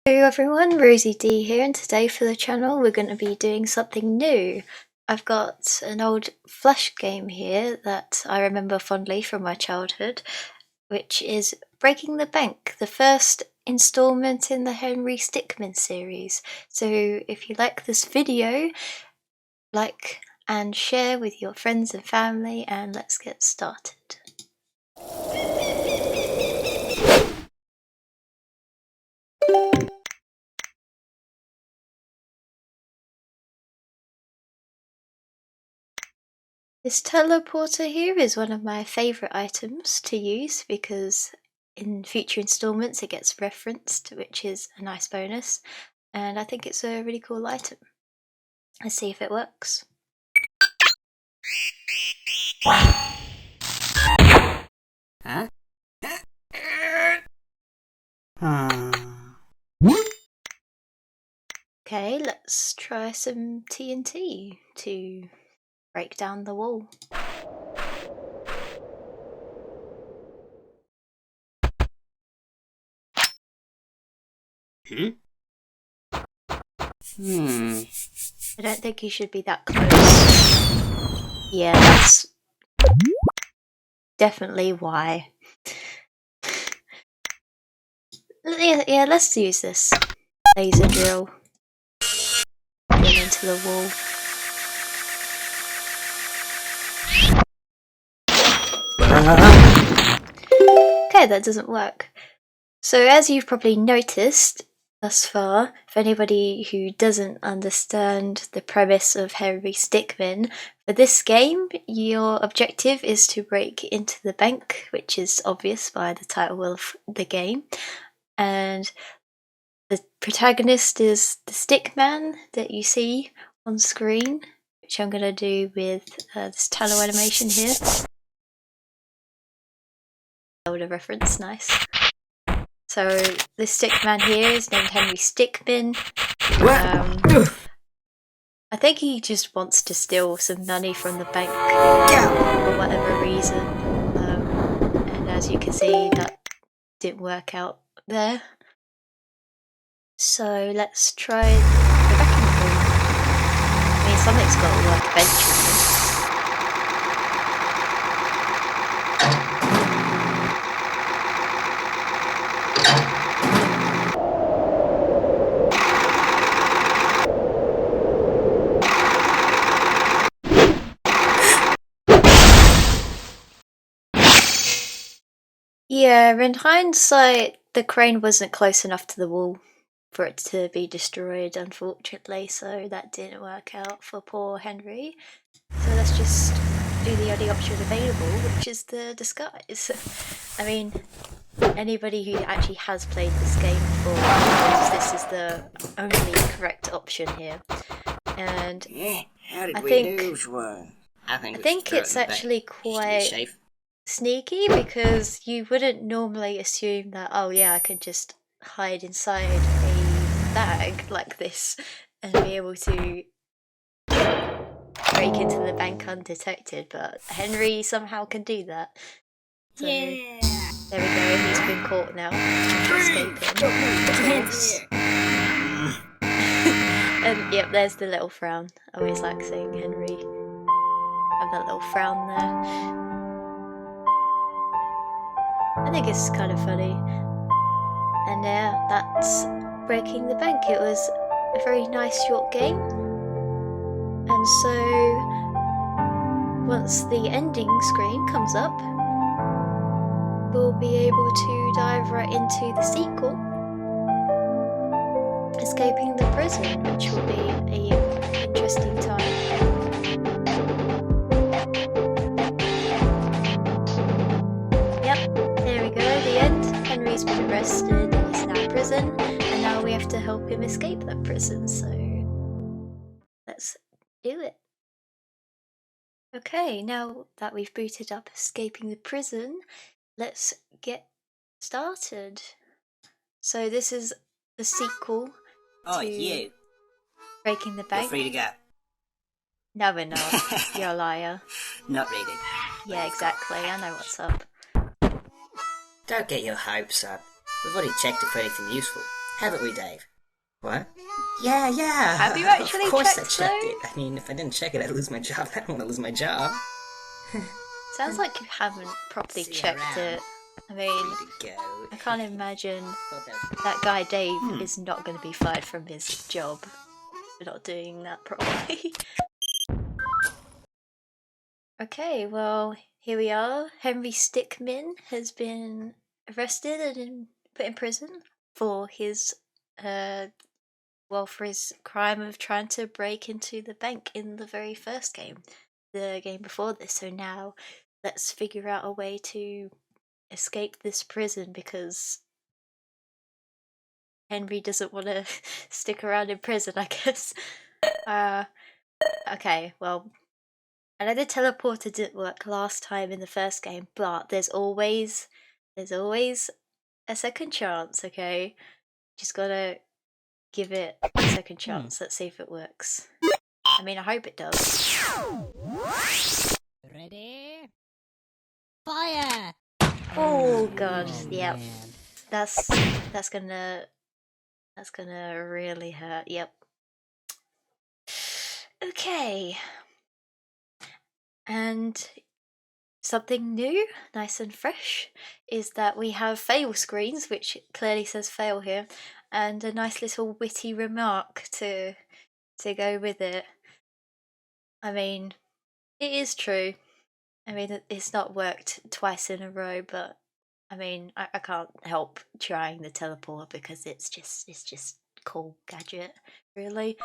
Hello everyone, Rosie D here, and today for the channel we're going to be doing something new. I've got an old Flash game here that I remember fondly from my childhood, which is Breaking the Bank, the first installment in the Henry Stickmin series. So if you like this video, like and share with your friends and family, and let's get started. This teleporter here is one of my favourite items to use because in future installments it gets referenced, which is a nice bonus, and I think it's a really cool item. Let's see if it works. Huh? Okay, let's try some TNT to break down the wall. I don't think you should be that close. Yeah, that's definitely why. Yeah, let's use this laser drill. Drill into the wall. Okay, that doesn't work. So as you've probably noticed thus far, for anybody who doesn't understand the premise of Henry Stickmin, for this game your objective is to break into the bank, which is obvious by the title of the game, and the protagonist is the Stickman that you see on screen, which I'm going to do with this tallow animation here. Older reference, nice. So this Stickman here is named Henry Stickmin. I think he just wants to steal some money from the bank for whatever reason. And as you can see, that didn't work out there. So let's try the wrecking ball. I mean, something's got to work eventually. Yeah, in hindsight, the crane wasn't close enough to the wall for it to be destroyed, unfortunately, so that didn't work out for poor Henry. So let's just do the only option available, which is the disguise. I mean, anybody who actually has played this game before knows this is the only correct option here. And I think it's actually quite sneaky, because you wouldn't normally assume that, oh yeah, I can just hide inside a bag like this and be able to break into the bank undetected, but Henry somehow can do that. So yeah. There we go, he's been caught now, escaping. And yep, there's the little frown. I always like seeing Henry have that little frown there. I think it's kind of funny. And yeah, that's Breaking the Bank. It was a very nice short game. And so once the ending screen comes up, we'll be able to dive right into the sequel, escaping the prison, which will be an interesting time. There we go, the end. Henry's been arrested and he's now in prison, and now we have to help him escape that prison, so let's do it. Okay, now that we've booted up escaping the prison, let's get started. So this is the sequel to you. Breaking the Bank. You're free to go. No, we're not. You're a liar. Not really. Yeah, exactly. I know what's up. Don't get your hopes up. We've already checked it for anything useful. Haven't we, Dave? What? Yeah. Have you actually Of course checked, I checked though? it. I mean, if I didn't check it, I'd lose my job. I don't want to lose my job. Sounds like you haven't properly See you checked around. it. I mean, Free to go. I can't imagine Thought that was- that guy Dave is not going to be fired from his job for not doing that properly. Okay, well, here we are. Henry Stickmin has been arrested and put in prison for his for his crime of trying to break into the bank in the very first game, the game before this. So now let's figure out a way to escape this prison because Henry doesn't want to stick around in prison, I guess. Okay, well, I know the teleporter didn't work last time in the first game, but there's always a second chance, okay? Just gotta give it a second chance. Let's see if it works. I mean, I hope it does. Ready? Fire! Oh god, yep. Man. That's gonna really hurt. Yep. Okay. And something new, nice and fresh, is that we have fail screens, which clearly says fail here, and a nice little witty remark to go with it. I mean, it is true. I mean, it's not worked twice in a row, but I mean, I can't help trying the teleport because it's just cool gadget, really.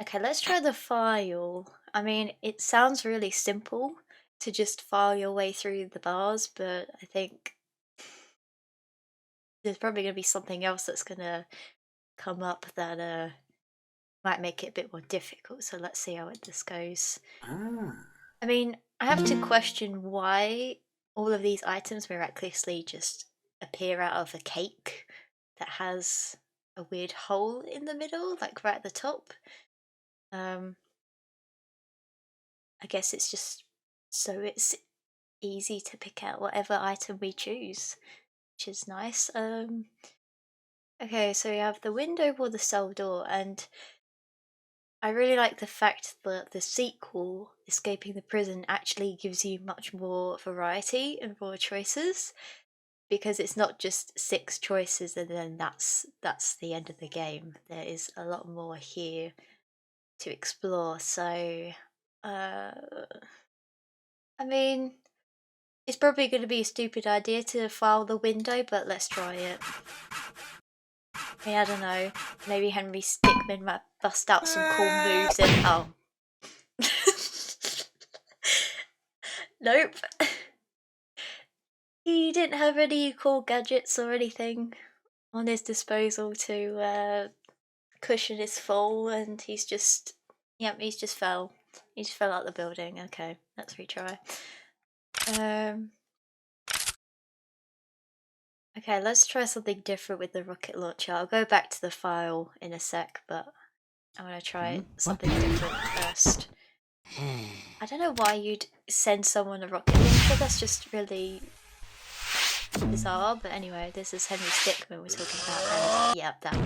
Okay, let's try the file. I mean, it sounds really simple to just file your way through the bars, but I think there's probably going to be something else that's going to come up that might make it a bit more difficult. So let's see how this goes. I mean, I have to question why all of these items miraculously just appear out of a cake that has a weird hole in the middle, like right at the top. I guess it's just so it's easy to pick out whatever item we choose, which is nice. Okay, so we have the window or the cell door, and I really like the fact that the sequel, Escaping the Prison, actually gives you much more variety and more choices, because it's not just 6 choices and then that's the end of the game. There is a lot more here to explore. So I mean, it's probably going to be a stupid idea to file the window, but let's try it. I mean, I don't know. Maybe Henry Stickmin might bust out some cool moves and oh. Nope. He didn't have any cool gadgets or anything on his disposal to cushion his fall, and he's just fell. He just fell out the building. Okay, let's retry. Okay, let's try something different with the rocket launcher. I'll go back to the file in a sec, but I'm gonna try something different first. I don't know why you'd send someone a rocket launcher, that's just really bizarre, but anyway, this is Henry Stickmin we're talking about, and yeah, that.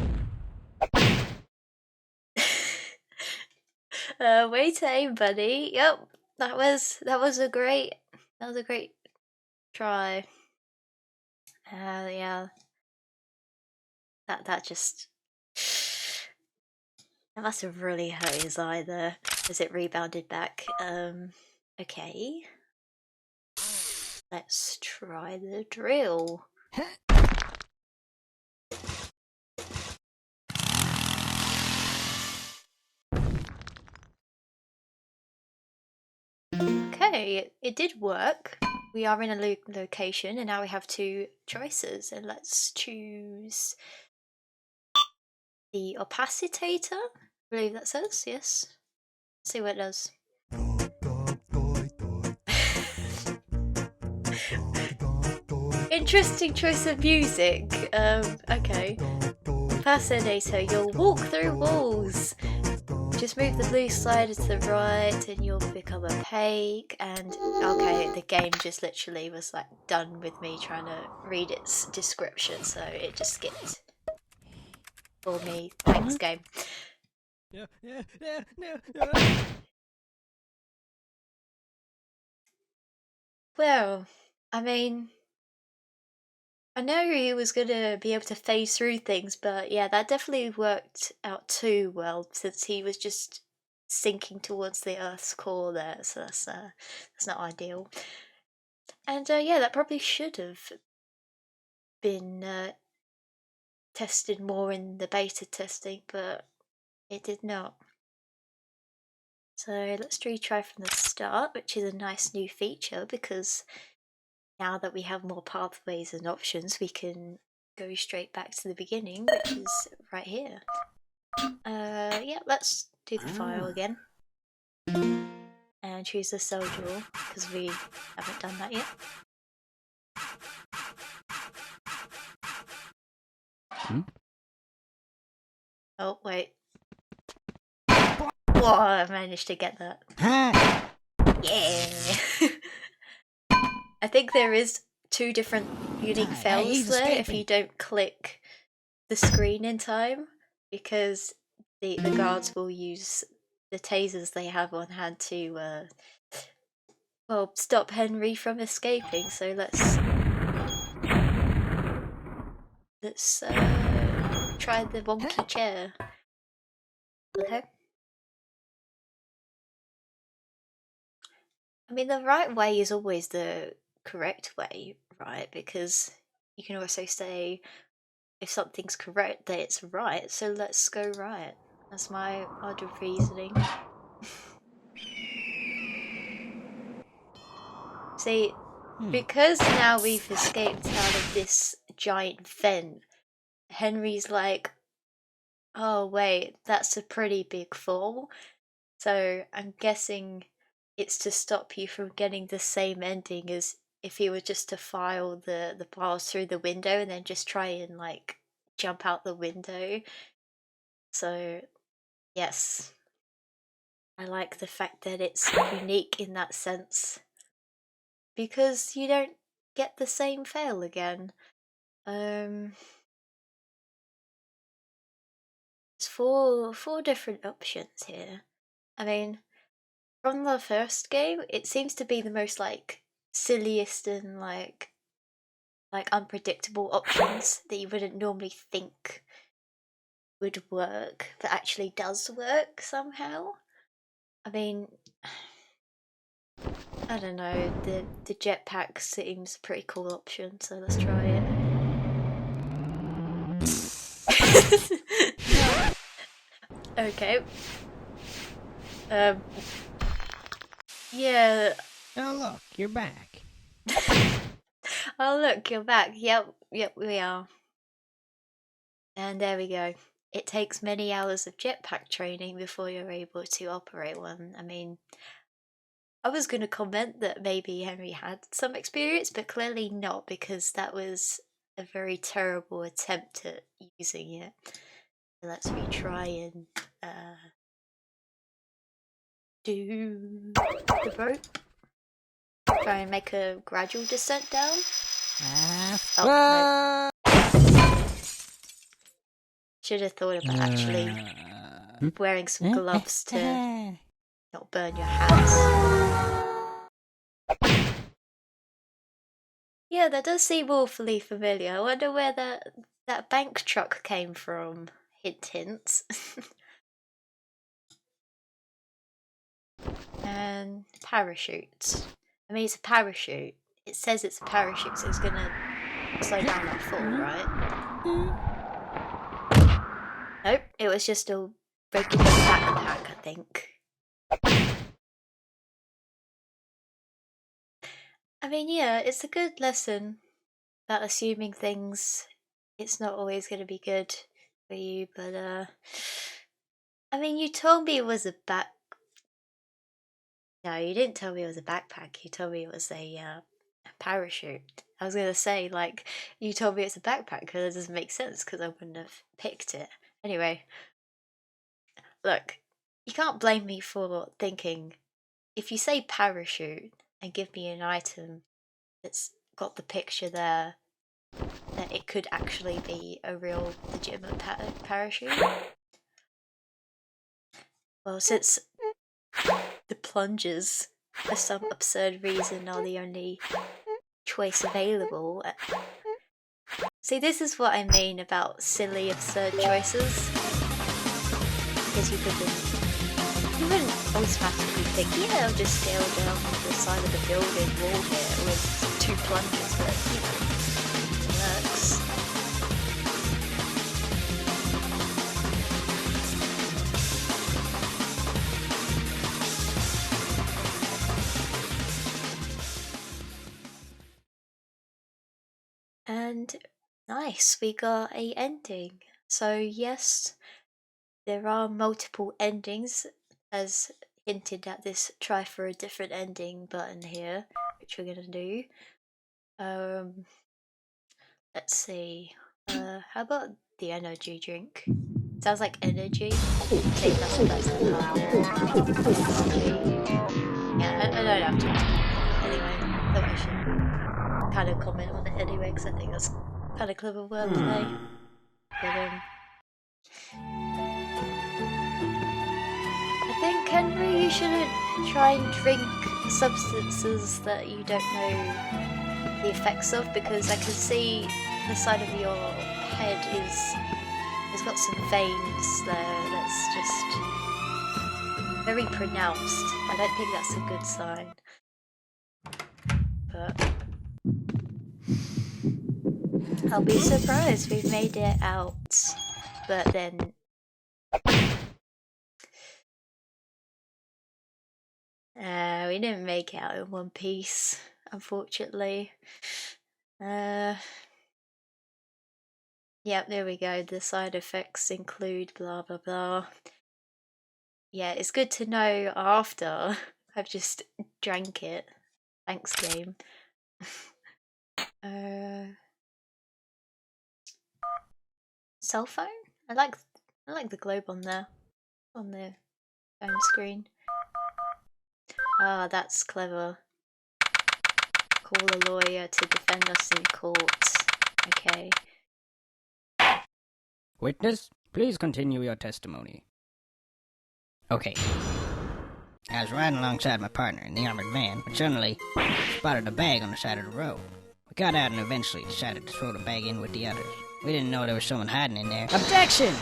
Way to aim, buddy. Yep, that was a great try. Yeah, that just that must have really hurt his eye there as it rebounded back. Okay, let's try the drill. Okay, it did work. We are in a location and now we have 2 choices, and let's choose the opacitator. I believe that says, yes. Let's see what it does. Interesting choice of music. Okay. Opacitator, you'll walk through walls. just move the blue slider to the right and you'll become opaque. And okay, the game just literally was like done with me trying to read its description, so it just skipped for me. Thanks, game. No. Well, I mean, I know he was gonna be able to phase through things, but yeah, that definitely worked out too well since he was just sinking towards the Earth's core there, so that's not ideal. And yeah, that probably should have been tested more in the beta testing, but it did not. So let's retry from the start, which is a nice new feature because now that we have more pathways and options, we can go straight back to the beginning, which is right here. Yeah, let's do the file again. And choose the cell jewel, because we haven't done that yet. Oh, wait. Whoa, I managed to get that. Yeah! I think there is 2 different unique fails he's there if escaping. you don't click the screen in time, because the guards will use the tasers they have on hand to well, stop Henry from escaping. So let's try the wonky chair. Okay. I mean, the right way is always the correct way, right? Because you can also say if something's correct, that it's right. So let's go right. That's my odd of reasoning. See, because now we've escaped out of this giant vent, Henry's like, oh wait, that's a pretty big fall. So I'm guessing it's to stop you from getting the same ending as if he were just to file the bars through the window and then just try and like jump out the window. So yes, I like the fact that it's unique in that sense because you don't get the same fail again. There's four different options here. I mean, from the first game, it seems to be the most like silliest and like unpredictable options that you wouldn't normally think would work, but actually does work somehow. I mean, I don't know, the jetpack seems a pretty cool option, so let's try it. Okay. Yeah. Oh, look, you're back. Oh look, you're back. Yep, we are. And there we go. It takes many hours of jetpack training before you're able to operate one. I mean, I was going to comment that maybe Henry had some experience, but clearly not, because that was a very terrible attempt at using it. So let's retry and do the rope. Try and make a gradual descent down. Oh, no. Should have thought about actually wearing some gloves to not burn your hands. Yeah, that does seem awfully familiar. I wonder where that bank truck came from. Hint, hints. And parachutes. I mean, it's a parachute. It says it's a parachute, so it's gonna slow down our fall, right? Nope, it was just a regular backpack, I think. I mean, yeah, it's a good lesson about assuming things. It's not always going to be good for you, but I mean, you told me it was a No, you didn't tell me it was a backpack. You told me it was a parachute. I was gonna say, like, you told me it's a backpack because it doesn't make sense because I wouldn't have picked it. Anyway, look, you can't blame me for thinking, if you say parachute and give me an item that's got the picture there, that it could actually be a real legitimate parachute. Well, since the plungers, for some absurd reason, are the only choice available. See, this is what I mean about silly, absurd choices. Because you wouldn't automatically think, yeah, I'll just scale down the side of the building wall here with 2 plungers, but, you know, it works. And nice, we got a ending. So yes, there are multiple endings, as hinted at this try for a different ending button here, which we're gonna do. Let's see. How about the energy drink? Sounds like energy. I think that's what that's Yeah, I don't have to. Anyway, thought I should kind of comment on it anyway, because I think that's kind of clever wordplay. But I think, Henry, you shouldn't try and drink substances that you don't know the effects of, because I can see the side of your head has got some veins there that's just very pronounced. I don't think that's a good sign. But I'll be surprised we've made it out. But then we didn't make it out in one piece, unfortunately. Yep, there we go. The side effects include blah blah blah. Yeah, it's good to know after I've just drank it. Thanks, game. Cell phone? I like the globe on there, on the phone screen. Ah, that's clever. Call a lawyer to defend us in court. Okay. Witness, please continue your testimony. Okay. I was riding alongside my partner in the armored van, but suddenly spotted a bag on the side of the road. We got out and eventually decided to throw the bag in with the others. We didn't know there was someone hiding in there. Objection!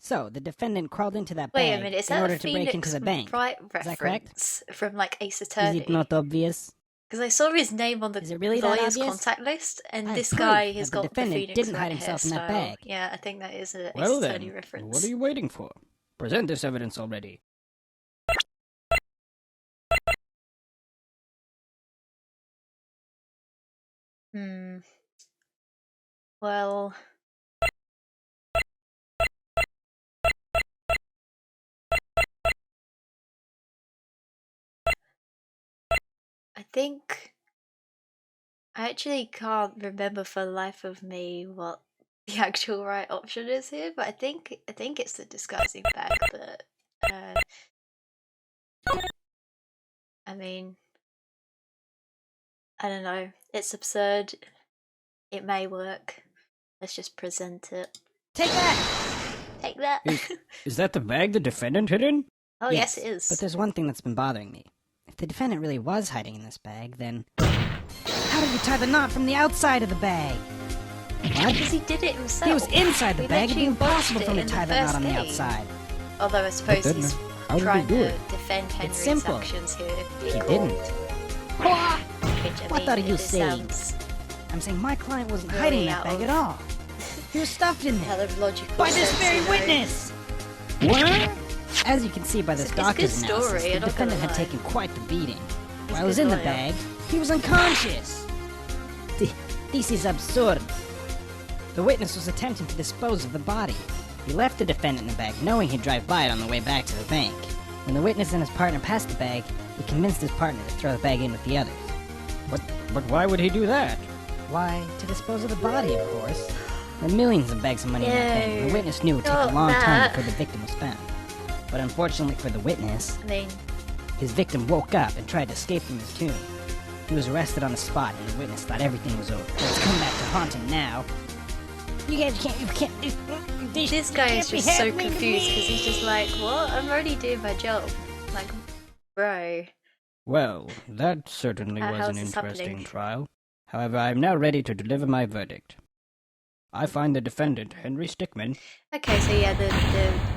So, the defendant crawled into that Wait bag a minute, is in that order a to break into the bank. Wright Is that correct? reference from like Ace Is Attorney? it not obvious? Because I saw his name on the Is it really that lawyer's obvious? contact list, and I this have guy proof has that the got the defendant Phoenix didn't Wright hide himself in that hairstyle. bag. Yeah, I think that is a Ace Well Attorney then, reference. what are you waiting for? Present this evidence already. Well, I think I actually can't remember for the life of me what the actual right option is here, but I think it's the disguising bag. But I mean, I don't know. It's absurd. It may work. Let's just present it. Take that! Take that. Is that the bag the defendant hid in? Oh yes, it is. But there's one thing that's been bothering me. If the defendant really was hiding in this bag, then how did he tie the knot from the outside of the bag? What? Because he did it himself. He was inside the We bag. It'd be literally impossible watched for him it to in tie the that knot first on the game. outside. Although I suppose then, he's how did he trying do to it? defend Henry's simple. actions here. He didn't. What are you saying? Sounds I'm saying my client wasn't Really hiding in that out bag of- at all. He was stuffed in out there. of logical By this sense, very you know. witness! What? As you can see by this It's a doctor's good analysis, story, the I'm not defendant gonna had lie. taken quite the beating. He's While a I was good in the lawyer. bag, he was unconscious. This is absurd. The witness was attempting to dispose of the body. He left the defendant in the bag, knowing he'd drive by it on the way back to the bank. When the witness and his partner passed the bag, he convinced his partner to throw the bag in with the others. But why would he do that? Why, to dispose of the body, of course. There are millions of bags of money in that bank, and the witness knew it would take a Not long time that. before the victim was found. But unfortunately for the witness, I mean, his victim woke up and tried to escape from his tomb. He was arrested on the spot, and the witness thought everything was over. But it's come back to haunt him now. You can't. this guy is just so confused because he's just like, what? I'm already doing my job. Like, bro. Well, that certainly was how's an this interesting happening? trial. However, I am now ready to deliver my verdict. I find the defendant, Henry Stickmin, Okay, so yeah, the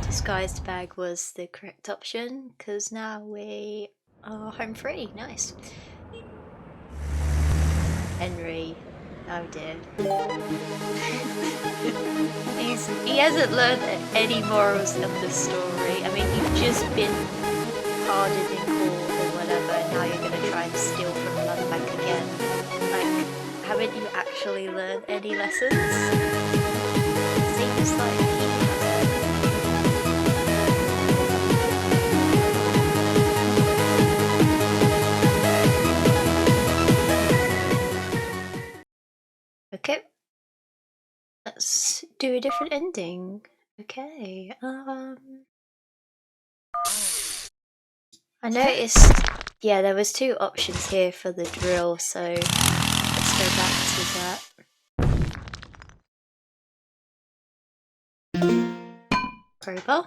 disguised bag was the correct option because now we are home free. Nice. Henry. Oh dear. he hasn't learned any morals of the story. I mean, you've just been pardoned in court or whatever, and now you're gonna try and steal from another bank again. Like, haven't you actually learned any lessons? Seems like he hasn't. Okay. Let's do a different ending. Okay, I noticed, yeah, there was 2 options here for the drill, so let's go back to that. Crowbar?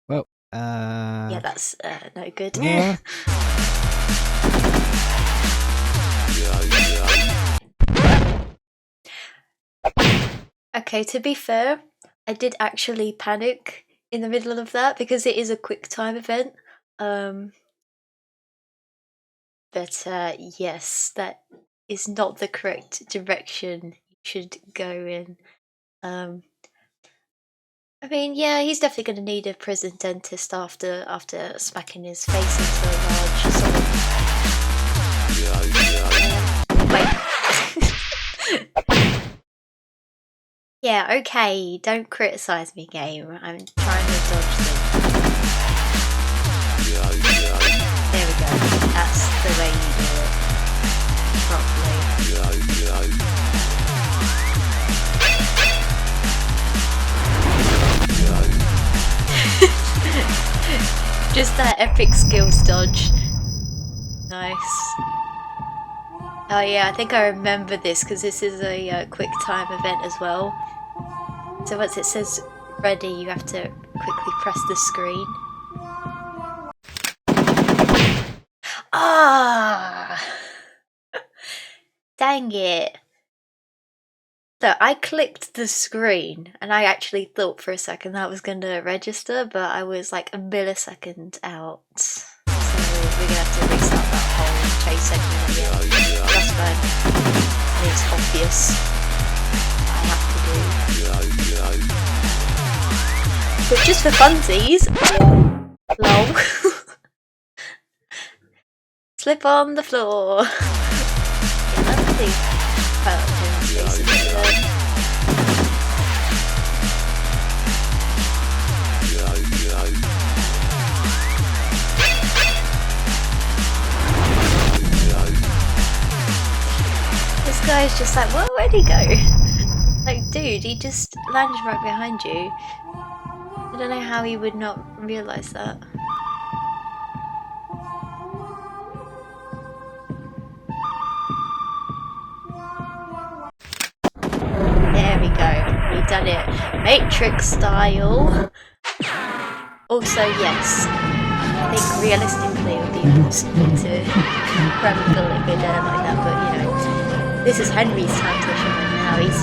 well, Yeah, that's no good. yeah. Okay, to be fair, I did actually panic in the middle of that because it is a quick time event. But yes, that is not the correct direction you should go in. I mean, yeah, he's definitely going to need a prison dentist after smacking his face into a large sort of... Wait. Yeah, okay, don't criticise me, game. I'm trying to dodge them. There we go. That's the way you do it. Properly. Just that epic skills dodge. Nice. Oh yeah, I think I remember this because this is a quick time event as well. So once it says ready, you have to quickly press the screen. Ah! Dang it. So I clicked the screen and I actually thought for a second that was going to register, but I was like a millisecond out. So we're going to have to restart that whole chase segment again. That's fine. It's obvious. I have to do. But just for funsies. Lol. Slip on the floor. Yeah, that's the space in there. This guy's just like, well, where'd he go? Like, dude, he just landed right behind you. I don't know how he would not realise that. There we go. We've done it. Matrix style. Also, yes. I think realistically it would be impossible to grab a bullet with like that, but you know. This is Henry's time to shine now. He's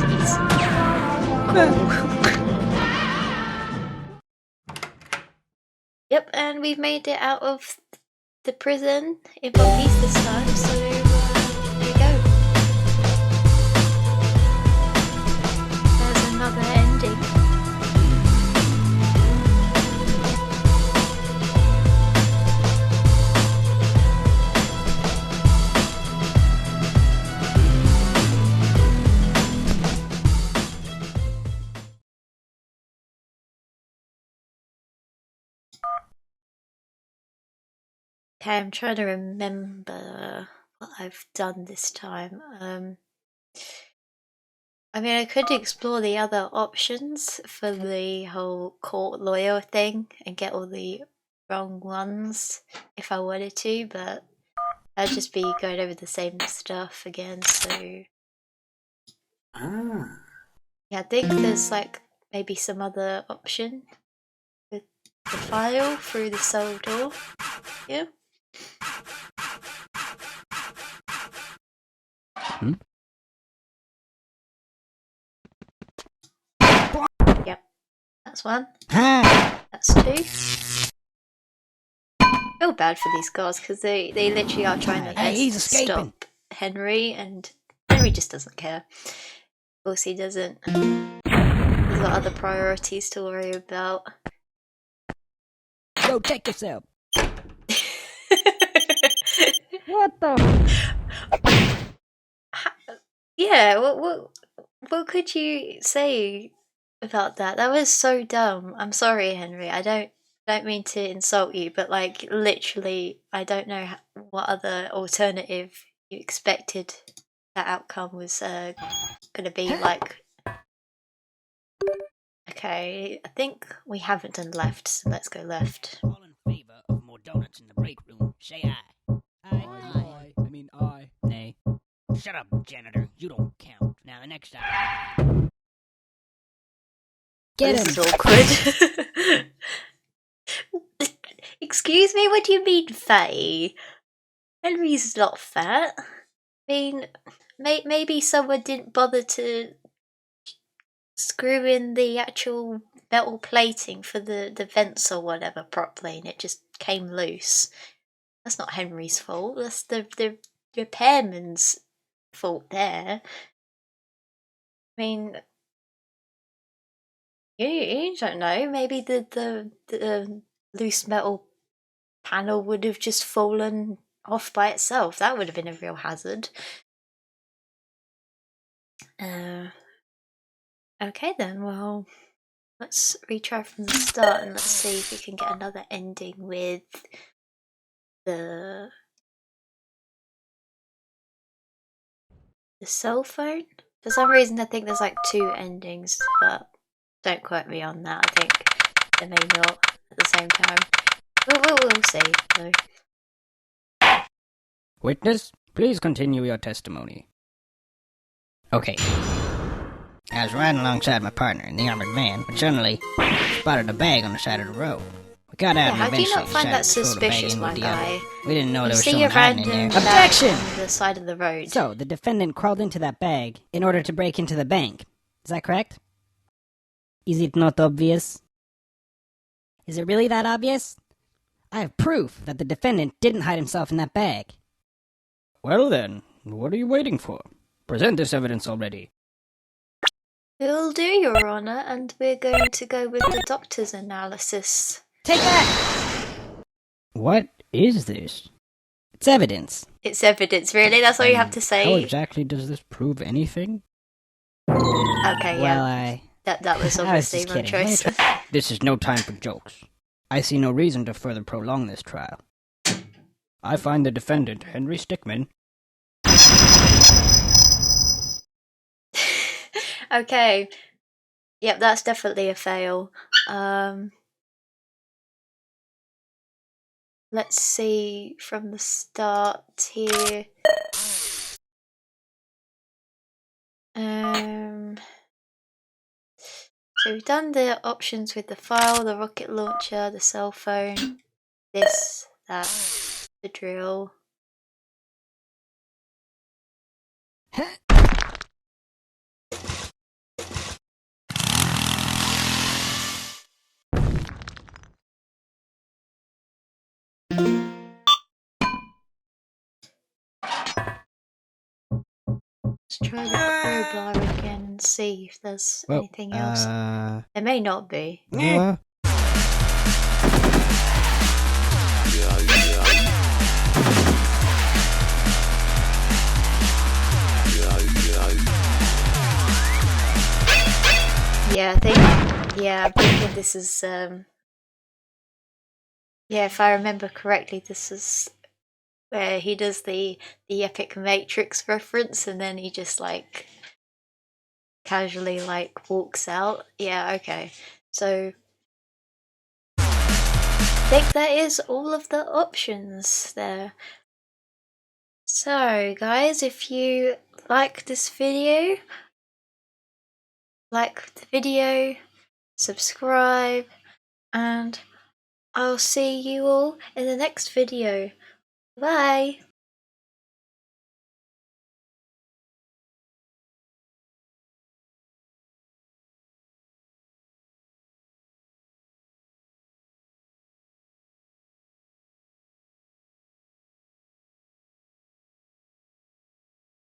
Yep, and we've made it out of the prison in one piece this time, so there you go. There's another ending. Okay, I'm trying to remember what I've done this time. I mean, I could explore the other options for the whole court lawyer thing and get all the wrong ones if I wanted to, but I'd just be going over the same stuff again, so... Ah. Yeah, I think there's like maybe some other option with the file through the cell door. Yeah. Yep, that's one. That's two. I feel bad for these guards because they literally are trying their Hey, best he's to escaping. stop Henry, and Henry just doesn't care. Of course he doesn't. He's got other priorities to worry about. Go check yourself. What the? Yeah, what could you say about that? That was so dumb. I'm sorry, Henry. I don't mean to insult you, but like literally, I don't know what other alternative you expected that outcome was gonna be like. Okay, I think we haven't done left, so let's go left. All in favor of more donuts in the break room, say aye. Aye. I mean, I. Nay. Shut up, janitor. You don't count. Now the next item. Get This him. is awkward. Excuse me, what do you mean, Faye? Henry's not fat. I mean, maybe someone didn't bother to screw in the actual metal plating for the vents or whatever properly, and it just came loose. That's not Henry's fault. That's the repairman's fault there. I mean, you don't know. Maybe the loose metal panel would have just fallen off by itself. That would have been a real hazard. Okay then, well, let's retry from the start and let's see if we can get another ending with the cell phone. For some reason I think there's like two endings, but don't quote me on that. I think they may not at the same time. We'll see though. Witness, please continue your testimony. Okay. I was riding alongside my partner in the armored van, but suddenly spotted a bag on the side of the road. We got out and How do you eventually not find that decided to throw the bag suspicious, in my with the guy? others. We didn't know You there was see a someone hiding in random there. bag Objection! on the side of the road. So, the defendant crawled into that bag in order to break into the bank. Is that correct? Is it not obvious? Is it really that obvious? I have proof that the defendant didn't hide himself in that bag. Well then, what are you waiting for? Present this evidence already. Will do, Your Honour, and we're going to go with the doctor's analysis. Take that! What is this? It's evidence. It's evidence, really? That's all you have to How say? exactly does this prove anything? Okay, Well, yeah. That was I was obviously just my kidding. choice. This is no time for jokes. I see no reason to further prolong this trial. I find the defendant, Henry Stickmin. Okay. Yep, that's definitely a fail. Let's see from the start here. So we've done the options with the file, the rocket launcher, the cell phone, this, that, the drill. Let's try the crowbar again and see if there's anything else. There may not be. I'm thinking this is if I remember correctly, this is where he does the epic Matrix reference and then he just like casually like walks out. Yeah, okay. So I think that is all of the options there. So guys, if you like this video, like the video, subscribe, and I'll see you all in the next video. Bye!